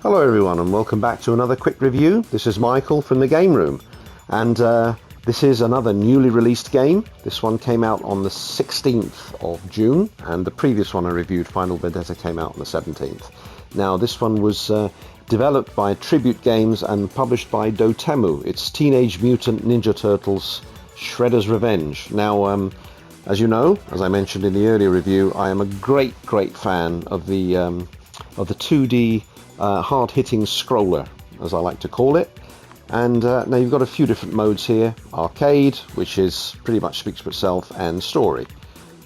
Hello everyone and welcome back to another quick review. This is Michael from the Game Room, and this is another newly released game. This one came out on the 16th of June, and the previous one I reviewed, Final Vendetta, came out on the 17th. Now this one was developed by Tribute Games and published by Dotemu. It's Teenage Mutant Ninja Turtles Shredder's Revenge. Now as you know, as I mentioned in the earlier review, I am a great fan of the 2D hard-hitting scroller, as I like to call it. And now you've got a few different modes here. Arcade, which is pretty much speaks for itself, and story.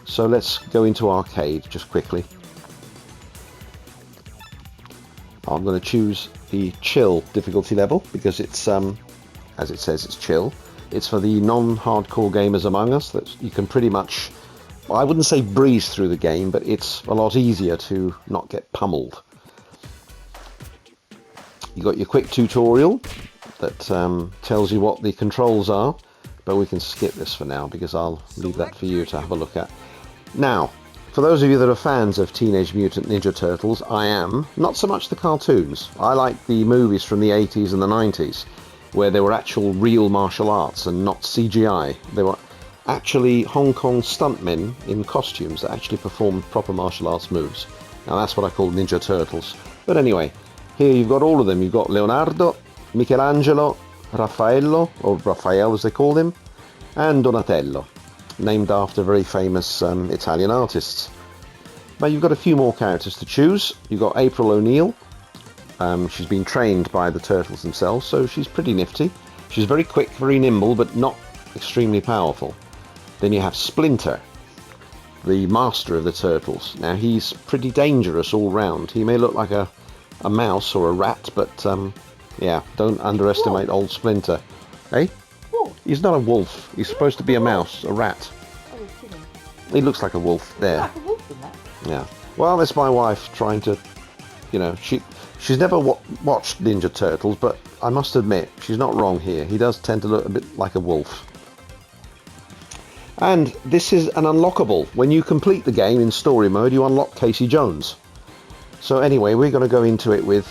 So let's go into arcade just quickly. I'm going to choose the chill difficulty level because it's, as it says, it's chill. It's for the non-hardcore gamers among us that you can pretty much, I wouldn't say breeze through the game, but it's a lot easier to not get pummeled. You got your quick tutorial that tells you what the controls are, but we can skip this for now because I'll leave that for you to have a look at. Now, for those of you that are fans of Teenage Mutant Ninja Turtles, I am. Not so much the cartoons. I like the movies from the 80s and the 90s, where they were actual real martial arts and not CGI. They were actually Hong Kong stuntmen in costumes that actually performed proper martial arts moves. Now that's what I call Ninja Turtles. But anyway, here you've got all of them. You've got Leonardo, Michelangelo, Raffaello, or Raphael as they call him, and Donatello, named after very famous Italian artists. But you've got a few more characters to choose. You've got April O'Neil. She's been trained by the Turtles themselves, so she's pretty nifty. She's very quick, very nimble, but not extremely powerful. Then you have Splinter, the master of the Turtles. Now he's pretty dangerous all round. He may look like a mouse or a rat, but yeah, don't underestimate old Splinter. Eh? Wolf. He's not a wolf. He's supposed to be a mouse, a rat. Oh, you're kidding. He looks like a wolf there. Like a wolf in that. Yeah. Well, that's my wife trying to, you know, she's never watched Ninja Turtles, but I must admit, she's not wrong here. He does tend to look a bit like a wolf. And this is an unlockable. When you complete the game in story mode, you unlock Casey Jones. So anyway, we're going to go into it with,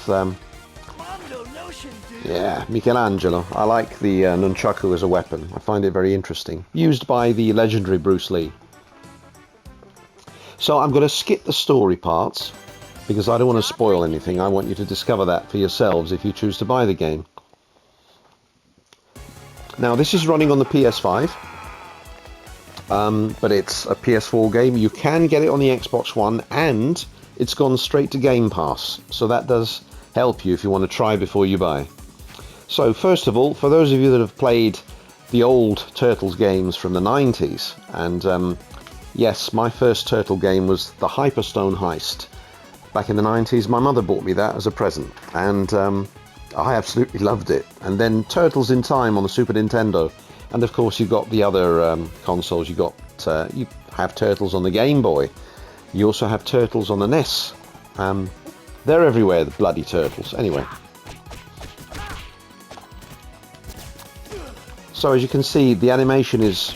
yeah, Michelangelo. I like the nunchaku as a weapon. I find it very interesting. Used by the legendary Bruce Lee. So I'm going to skip the story parts, because I don't want to spoil anything. I want you to discover that for yourselves if you choose to buy the game. Now this is running on the PS5, but it's a PS4 game. You can get it on the Xbox One, and it's gone straight to Game Pass, so that does help you if you want to try before you buy. So first of all, for those of you that have played the old Turtles games from the 90s, and yes, my first Turtle game was the Hyperstone Heist. Back in the 90s, my mother bought me that as a present, and I absolutely loved it. And then Turtles in Time on the Super Nintendo, and of course you've got the other consoles. You have Turtles on the Game Boy. You also have Turtles on the NES. They're everywhere, the bloody Turtles. Anyway. So as you can see, the animation is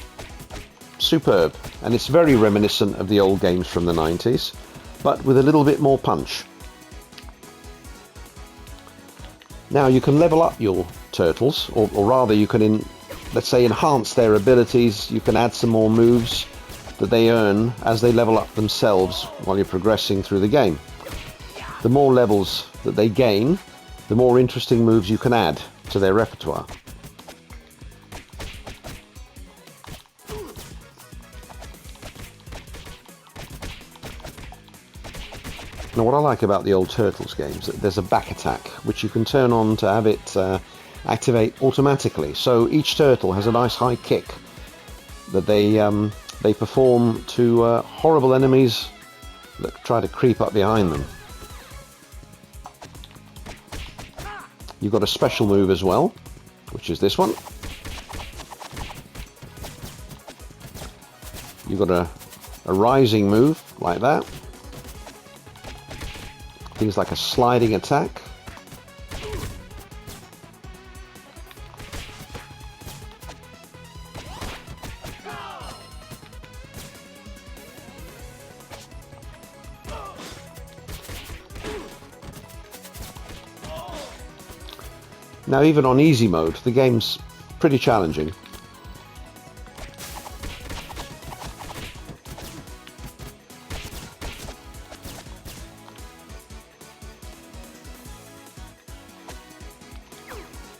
superb, and it's very reminiscent of the old games from the 90s, but with a little bit more punch. Now you can level up your Turtles, or rather you can, let's say, enhance their abilities. You can add some more moves that they earn as they level up themselves while you're progressing through the game. The more levels that they gain, the more interesting moves you can add to their repertoire. Now what I like about the old Turtles games, that there's a back attack which you can turn on to have it activate automatically. So each turtle has a nice high kick that they perform to horrible enemies that try to creep up behind them. You've got a special move as well, which is this one. You've got a rising move like that. Things like a sliding attack. Now, even on easy mode, the game's pretty challenging.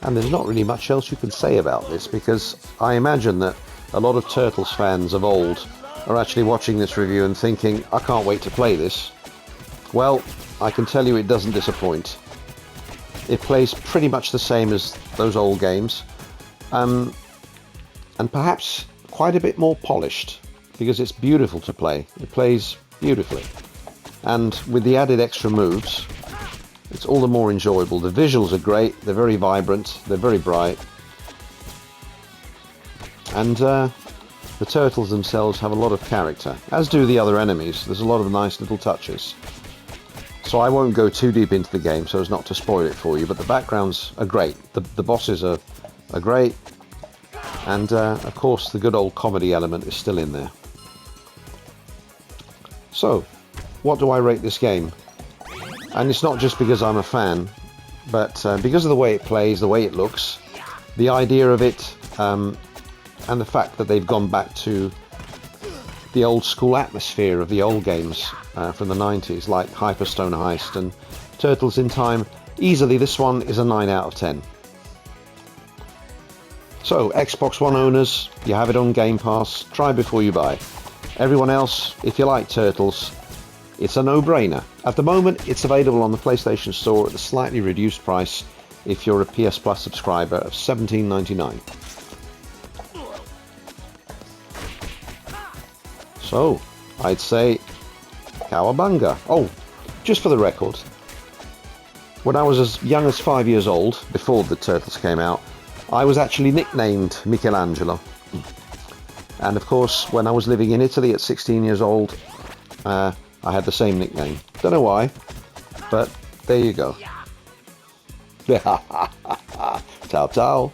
And there's not really much else you can say about this, because I imagine that a lot of Turtles fans of old are actually watching this review and thinking, I can't wait to play this. Well, I can tell you it doesn't disappoint. It plays pretty much the same as those old games, and perhaps quite a bit more polished, because it's beautiful to play. It plays beautifully. And with the added extra moves, it's all the more enjoyable. The visuals are great, they're very vibrant, they're very bright. And the turtles themselves have a lot of character, as do the other enemies. There's a lot of nice little touches. So I won't go too deep into the game so as not to spoil it for you, but the backgrounds are great. The bosses are great. And of course the good old comedy element is still in there. So, what do I rate this game? And it's not just because I'm a fan, but because of the way it plays, the way it looks, the idea of it, and the fact that they've gone back to the old school atmosphere of the old games from the 90s, like Hyperstone Heist and Turtles in Time. Easily, this one is a 9 out of 10. So, Xbox One owners, you have it on Game Pass. Try before you buy. Everyone else, if you like Turtles, it's a no-brainer. At the moment, it's available on the PlayStation Store at the slightly reduced price if you're a PS Plus subscriber of $17.99. So, I'd say cowabunga. Oh, just for the record, when I was as young as 5 years old, before the Turtles came out, I was actually nicknamed Michelangelo. And of course, when I was living in Italy at 16 years old, I had the same nickname. Don't know why, but there you go. Ciao, ciao.